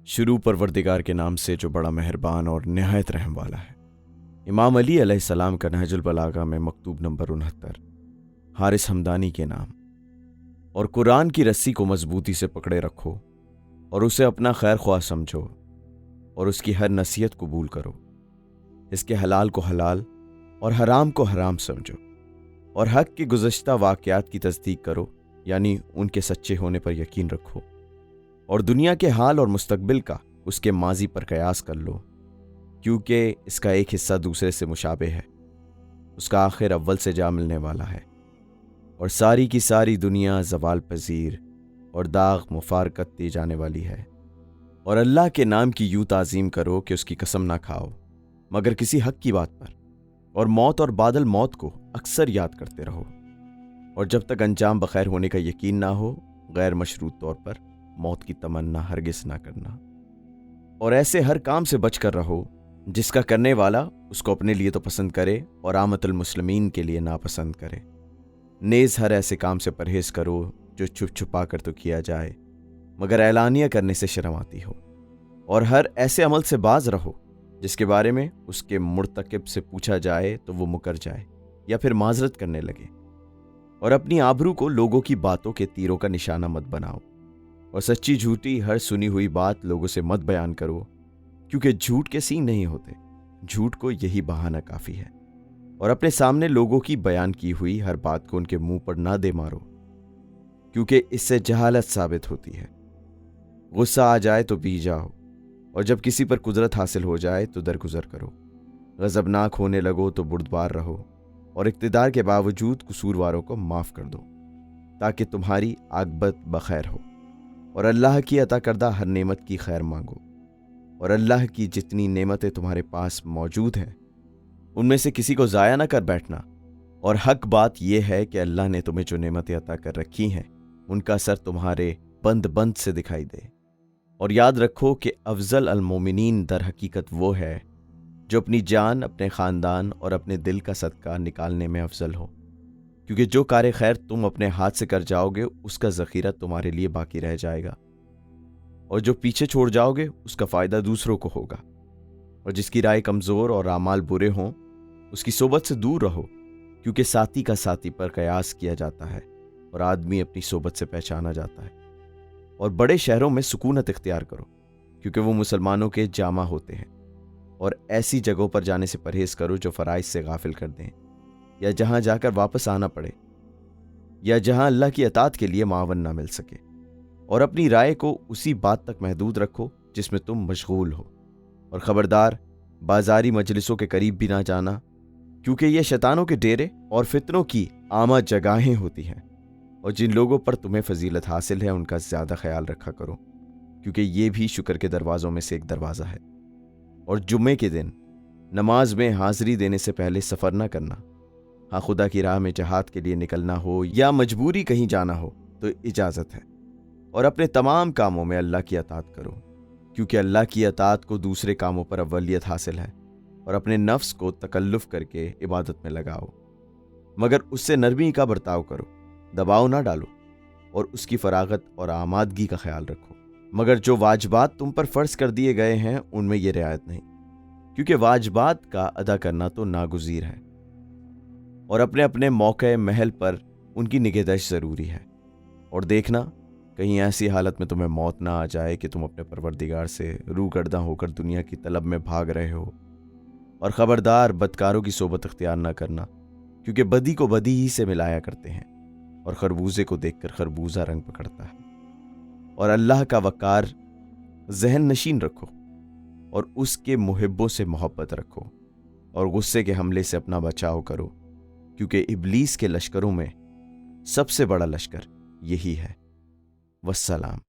शुरू परवरदिगार के नाम से जो बड़ा मेहरबान और निहायत रहम वाला है। इमाम अली अलैहिस्सलाम का नहजुल बलागा में मकतूब नंबर 69, हारिस हमदानी के नाम। और कुरान की रस्सी को मजबूती से पकड़े रखो और उसे अपना खैर ख्वाह समझो और उसकी हर नसीहत कबूल करो। इसके हलाल को हलाल और हराम को हराम समझो और हक के गुज़श्ता वाक़यात की तस्दीक करो, यानी उनके सच्चे होने पर यकीन रखो। और दुनिया के हाल और मुस्तकबिल का उसके माजी पर कयास कर लो, क्योंकि इसका एक हिस्सा दूसरे से मुशाबे है। उसका आखिर अव्वल से जा मिलने वाला है और सारी की सारी दुनिया ज़वाल पजीर और दाग मुफारकत दी जाने वाली है। और अल्लाह के नाम की यूं ताज़ीम करो कि उसकी कसम ना खाओ मगर किसी हक की बात पर, और मौत और बादल मौत को अक्सर याद करते रहो। और जब तक अंजाम बखैर होने का यकीन ना हो, गैर मशरूत तौर पर मौत की तमन्ना हरगिज़ ना करना। और ऐसे हर काम से बच कर रहो जिसका करने वाला उसको अपने लिए तो पसंद करे और आमतुल मुस्लिमीन के लिए नापसंद करे। नेज़ हर ऐसे काम से परहेज़ करो जो छुप छुपा कर तो किया जाए मगर ऐलानिया करने से शर्म आती हो। और हर ऐसे अमल से बाज रहो जिसके बारे में उसके मुर्तकिब से पूछा जाए तो वो मुकर जाए या फिर माजरत करने लगे। और अपनी आबरू को लोगों की बातों के तीरों का निशाना मत बनाओ और सच्ची झूठी हर सुनी हुई बात लोगों से मत बयान करो, क्योंकि झूठ के सींग नहीं होते, झूठ को यही बहाना काफ़ी है। और अपने सामने लोगों की बयान की हुई हर बात को उनके मुंह पर ना दे मारो, क्योंकि इससे जहालत साबित होती है। गुस्सा आ जाए तो पी जाओ और जब किसी पर कुदरत हासिल हो जाए तो दरगुजर करो। गज़बनाक होने लगो तो बुर्दबार रहो और इक़्तिदार के बावजूद कसूरवारों को माफ़ कर दो, ताकि तुम्हारी आक़िबत बखैर हो। और अल्लाह की अता करदा हर नेमत की खैर मांगो। और अल्लाह की जितनी नेमतें तुम्हारे पास मौजूद हैं उनमें से किसी को ज़ाया ना कर बैठना। और हक बात यह है कि अल्लाह ने तुम्हें जो नेमतें अता कर रखी हैं उनका असर तुम्हारे बंद से दिखाई दे। और याद रखो कि अफजल अल मोमिनीन दर हकीकत वो है जो अपनी जान, अपने ख़ानदान और अपने दिल का सदका निकालने में अफजल हो, क्योंकि जो कार खैर तुम अपने हाथ से कर जाओगे उसका ज़ख़ीरा तुम्हारे लिए बाकी रह जाएगा, और जो पीछे छोड़ जाओगे उसका फ़ायदा दूसरों को होगा। और जिसकी राय कमज़ोर और आमाल बुरे हों उसकी सोबत से दूर रहो, क्योंकि साथी का साथी पर कयास किया जाता है और आदमी अपनी सोबत से पहचाना जाता है। और बड़े शहरों में सुकूनत इख्तियार करो, क्योंकि वो मुसलमानों के जामा होते हैं। और ऐसी जगहों पर जाने से परहेज़ करो जो फ़राइज़ से गाफिल कर दें, या जहां जाकर वापस आना पड़े, या जहां अल्लाह की अतात के लिए मावन ना मिल सके। और अपनी राय को उसी बात तक महदूद रखो जिसमें तुम मशगूल हो। और ख़बरदार, बाजारी मजलिसों के करीब भी ना जाना, क्योंकि ये शैतानों के डेरे और फितनों की आमा जगहें होती हैं। और जिन लोगों पर तुम्हें फजीलत हासिल है उनका ज़्यादा ख्याल रखा करो, क्योंकि ये भी शुक्र के दरवाज़ों में से एक दरवाज़ा है। और जुम्मे के दिन नमाज में हाज़िरी देने से पहले सफ़र न करना। हाँ, खुदा की राह में जहाद के लिए निकलना हो या मजबूरी कहीं जाना हो तो इजाज़त है। और अपने तमाम कामों में अल्लाह की अतात करो, क्योंकि अल्लाह की अतात को दूसरे कामों पर अव्वलियत हासिल है। और अपने नफ्स को तकल्लुफ़ करके इबादत में लगाओ, मगर उससे नरमी का बर्ताव करो, दबाव ना डालो और उसकी फरागत और आमादगी का ख्याल रखो। मगर जो वाजिबात तुम पर फ़र्ज कर दिए गए हैं उनमें ये रियायत नहीं, क्योंकि वाजिबात का अदा करना तो नागुज़ीर है। और अपने अपने मौके महल पर उनकी निगहदश्त ज़रूरी है। और देखना कहीं ऐसी हालत में तुम्हें मौत ना आ जाए कि तुम अपने परवरदिगार से रूगर्दा होकर दुनिया की तलब में भाग रहे हो। और ख़बरदार, बदकारों की सोबत इख्तियार ना करना, क्योंकि बदी को बदी ही से मिलाया करते हैं और खरबूजे को देखकर खरबूजा रंग पकड़ता है। और अल्लाह का वक़ार जहन नशीन रखो और उसके मुहिब्बों से मोहब्बत रखो। और गुस्से के हमले से अपना बचाव करो, क्योंकि इब्लीस के लश्करों में सबसे बड़ा लश्कर यही है। वस्सलाम।